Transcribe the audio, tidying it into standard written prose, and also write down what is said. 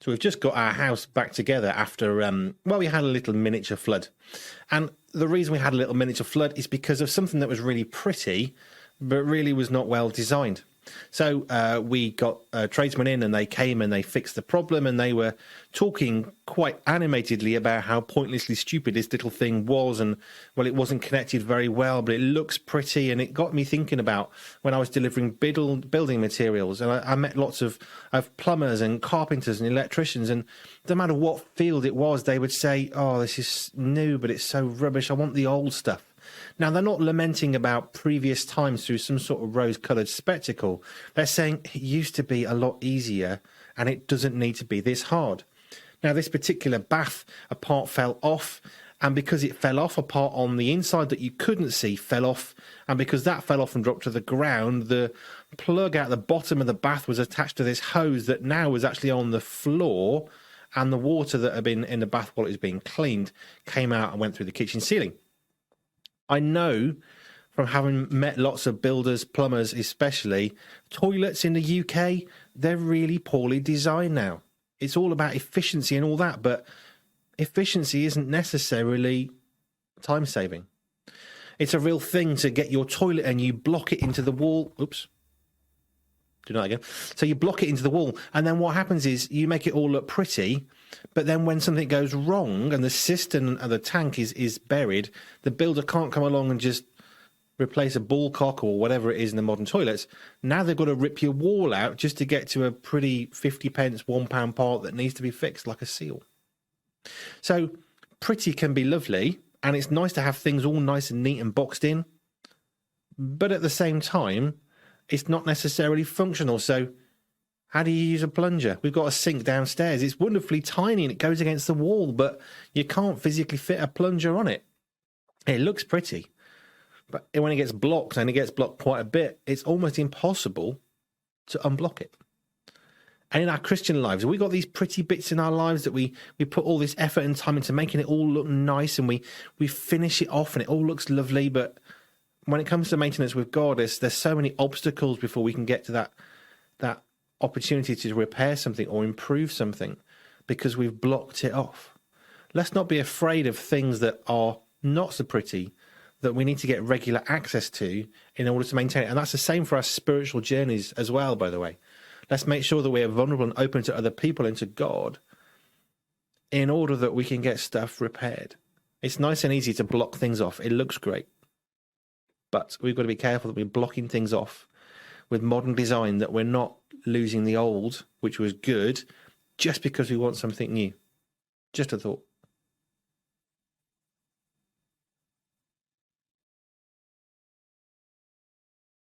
So we've just got our house back together after, we had a little miniature flood. And the reason we had a little miniature flood is because of something that was really pretty, but really was not well designed. So we got tradesmen in, and they came and they fixed the problem, and they were talking quite animatedly about how pointlessly stupid this little thing was, and well, it wasn't connected very well, but it looks pretty. And it got me thinking about when I was delivering building materials, and I met lots of plumbers and carpenters and electricians, and no matter what field it was, they would say, "Oh, this is new, but it's so rubbish. I want the old stuff." Now, they're not lamenting about previous times through some sort of rose-coloured spectacle. They're saying it used to be a lot easier and it doesn't need to be this hard. Now, this particular bath, a part fell off, and because it fell off, a part on the inside that you couldn't see fell off, and because that fell off and dropped to the ground, the plug out the bottom of the bath was attached to this hose that now was actually on the floor, and the water that had been in the bath while it was being cleaned came out and went through the kitchen ceiling. I know from having met lots of builders, plumbers especially, toilets in the UK, they're really poorly designed now. It's all about efficiency and all that, but efficiency isn't necessarily time-saving. It's a real thing to get your toilet and you block it into the wall. Oops. Do that again. So you block it into the wall, and then what happens is you make it all look pretty, but then when something goes wrong and the cistern and the tank is buried, the builder can't come along and just replace a ball cock or whatever it is in the modern toilets. Now they've got to rip your wall out just to get to a pretty 50 pence, £1 part that needs to be fixed like a seal. So pretty can be lovely, and it's nice to have things all nice and neat and boxed in, but at the same time, it's not necessarily functional. So how do you use a plunger? We've got a sink downstairs. It's wonderfully tiny and it goes against the wall, but you can't physically fit a plunger on it. It looks pretty, but when it gets blocked, and it gets blocked quite a bit, it's almost impossible to unblock it. And in our Christian lives, we've got these pretty bits in our lives that we put all this effort and time into making it all look nice, and we finish it off and it all looks lovely, but when it comes to maintenance with God, there's so many obstacles before we can get to that opportunity to repair something or improve something, because we've blocked it off. Let's not be afraid of things that are not so pretty, that we need to get regular access to in order to maintain it. And that's the same for our spiritual journeys as well, by the way. Let's make sure that we are vulnerable and open to other people and to God in order that we can get stuff repaired. It's nice and easy to block things off. It looks great. But we've got to be careful that we're blocking things off with modern design, that we're not losing the old, which was good, just because we want something new. Just a thought.